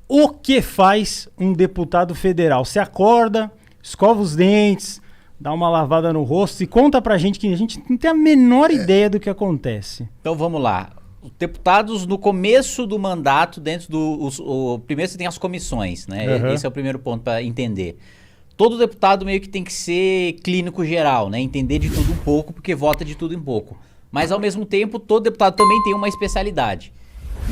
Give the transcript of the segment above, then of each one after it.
o que faz um deputado federal? Você acorda, escova os dentes, dá uma lavada no rosto e conta pra gente que a gente não tem a menor ideia do que acontece. Então vamos lá. Os deputados no começo do mandato, dentro do... primeiro você tem as comissões, né? Uhum. Esse é o primeiro ponto para entender. Todo deputado meio que tem que ser clínico geral, né? Entender de tudo um pouco, porque vota de tudo um pouco. Mas ao mesmo tempo, todo deputado também tem uma especialidade.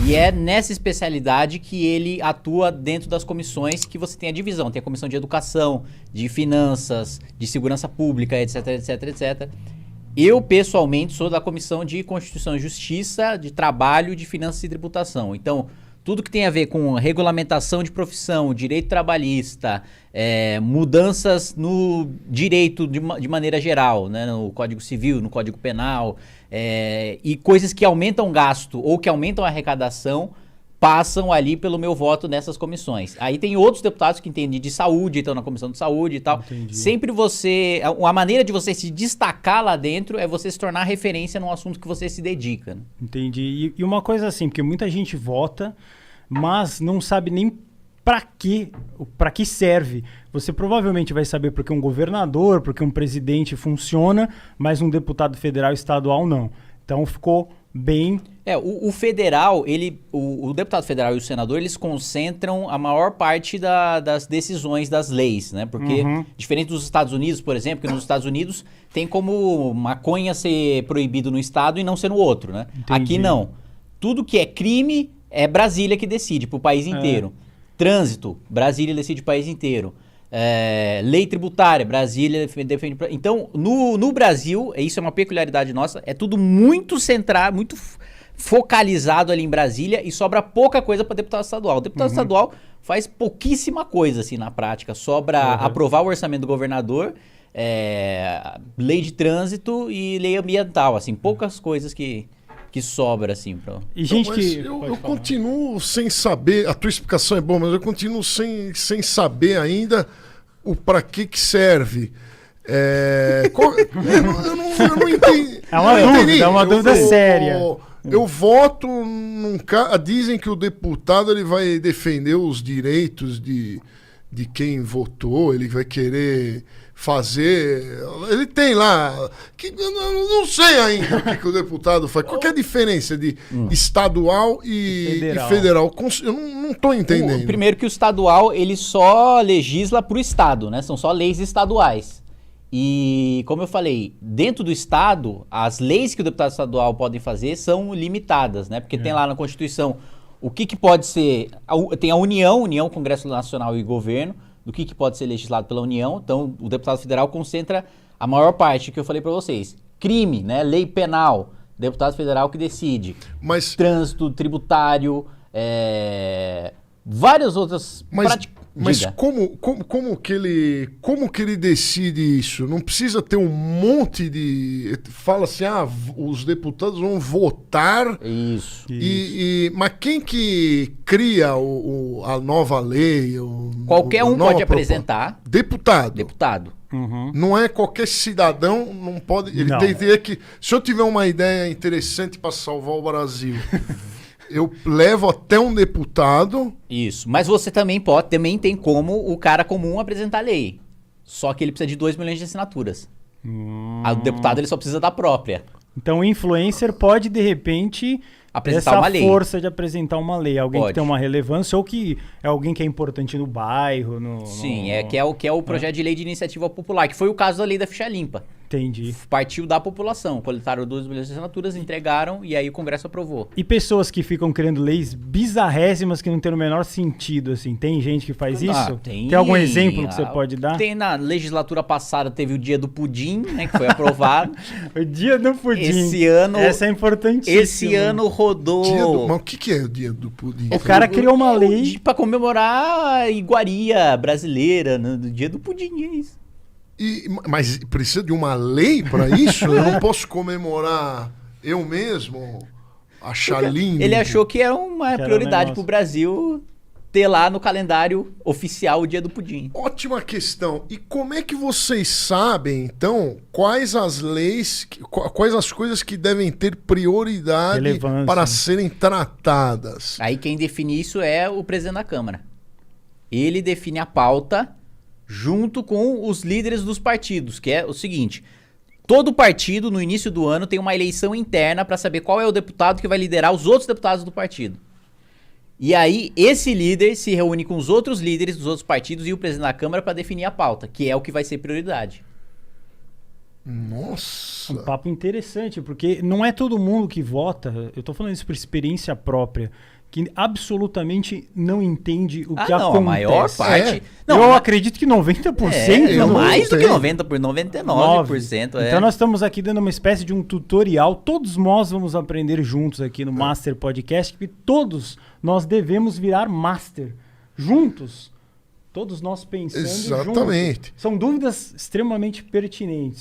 E é nessa especialidade que ele atua dentro das comissões que você tem a divisão. Tem a comissão de educação, de finanças, de segurança pública, etc, etc, etc. Eu, pessoalmente, sou da comissão de Constituição e Justiça, de Trabalho, de Finanças e Tributação. Então, tudo que tem a ver com regulamentação de profissão, direito trabalhista, mudanças no direito de maneira geral, né, no Código Civil, no Código Penal, e coisas que aumentam gasto ou que aumentam a arrecadação, passam ali pelo meu voto nessas comissões. Aí tem outros deputados que entendem de saúde, estão na comissão de saúde e tal. Entendi. Sempre a maneira de você se destacar lá dentro é você se tornar referência num assunto que você se dedica. Né? Entendi. E uma coisa assim, porque muita gente vota, mas não sabe nem para que serve. Você provavelmente vai saber porque um governador, porque um presidente funciona, mas um deputado federal e estadual não. Então ficou bem... O federal, o deputado federal e o senador, eles concentram a maior parte das decisões das leis, né? Porque, diferente dos Estados Unidos, por exemplo, que nos Estados Unidos tem como maconha ser proibido no estado e não ser no outro, né? Entendi. Aqui não. Tudo que é crime é Brasília que decide, pro país inteiro. Trânsito, Brasília decide pro país inteiro. Lei tributária, Brasília defende... Então, no Brasil, isso é uma peculiaridade nossa, é tudo muito centrado, muito focalizado ali em Brasília e sobra pouca coisa para deputado estadual. O deputado estadual faz pouquíssima coisa assim na prática, sobra aprovar o orçamento do governador, lei de trânsito e lei ambiental, assim, poucas coisas que sobra assim. E gente que... Eu continuo sem saber, a tua explicação é boa, mas eu continuo sem saber ainda o para que serve. Eu não entendi. É uma dúvida séria. Eu voto num cara. Dizem que o deputado ele vai defender os direitos de quem votou, ele vai querer fazer. Ele tem lá. Eu não sei ainda o que o deputado faz. Qual que é a diferença de estadual e federal? Eu não estou entendendo. Primeiro que o estadual ele só legisla para o estado, né? São só leis estaduais. E, como eu falei, dentro do estado, as leis que o deputado estadual podem fazer são limitadas, né? Porque tem lá na Constituição o que pode ser... Tem a União, Congresso Nacional e Governo, do que pode ser legislado pela União. Então, o deputado federal concentra a maior parte que eu falei para vocês. Crime, né? Lei penal, deputado federal que decide. Mas... Trânsito, tributário, várias outras... Mas como que ele decide isso? Não precisa ter um monte de... Fala assim, os deputados vão votar... Isso. Mas quem que cria a nova lei? Qualquer um pode apresentar. Deputado. Não é qualquer cidadão, não pode... Ele tem que ter que... Se eu tiver uma ideia interessante para salvar o Brasil... Eu levo até um deputado. Isso, mas você também tem como o cara comum apresentar a lei. Só que ele precisa de 2 milhões de assinaturas. O deputado ele só precisa da própria. Então o influencer pode, de repente, apresentar uma lei. Força de apresentar uma lei. Alguém pode. Que tem uma relevância ou que é alguém que é importante no bairro. Sim, que é o projeto de lei de iniciativa popular, que foi o caso da lei da ficha limpa. Entendi. Partiu da população, coletaram 2 milhões de assinaturas, entregaram e aí o Congresso aprovou. E pessoas que ficam criando leis bizarrésimas que não tem o menor sentido, assim, tem gente que faz isso? Tem algum exemplo que você pode dar? Tem na legislatura passada, teve o dia do pudim, né, que foi aprovado. O dia do pudim. Esse ano... Essa é importantíssima. Esse ano rodou... Mas o que é o dia do pudim? O cara criou uma lei... Pra comemorar a iguaria brasileira, no dia do pudim, é isso. Mas precisa de uma lei para isso? Eu não posso comemorar eu mesmo? Achar lindo? Ele achou que era uma prioridade para o Brasil ter lá no calendário oficial o dia do pudim. Ótima questão. E como é que vocês sabem, então, quais as leis, quais as coisas que devem ter prioridade Relevância. para serem tratadas? Aí quem define isso é o presidente da Câmara. Ele define a pauta junto com os líderes dos partidos, que é o seguinte: todo partido no início do ano tem uma eleição interna para saber qual é o deputado que vai liderar os outros deputados do partido. E aí, esse líder se reúne com os outros líderes dos outros partidos e o presidente da Câmara para definir a pauta, que é o que vai ser prioridade. Nossa. Um papo interessante, porque não é todo mundo que vota, eu tô falando isso por experiência própria, que absolutamente não entende o que acontece. A maior parte. Eu acredito que 90%. Não, do- mais do que 90%, por 99%. Então nós estamos aqui dando uma espécie de um tutorial. Todos nós vamos aprender juntos aqui no Master Podcast, que todos nós devemos virar Master juntos. Todos nós pensando Exatamente. juntos. São dúvidas extremamente pertinentes.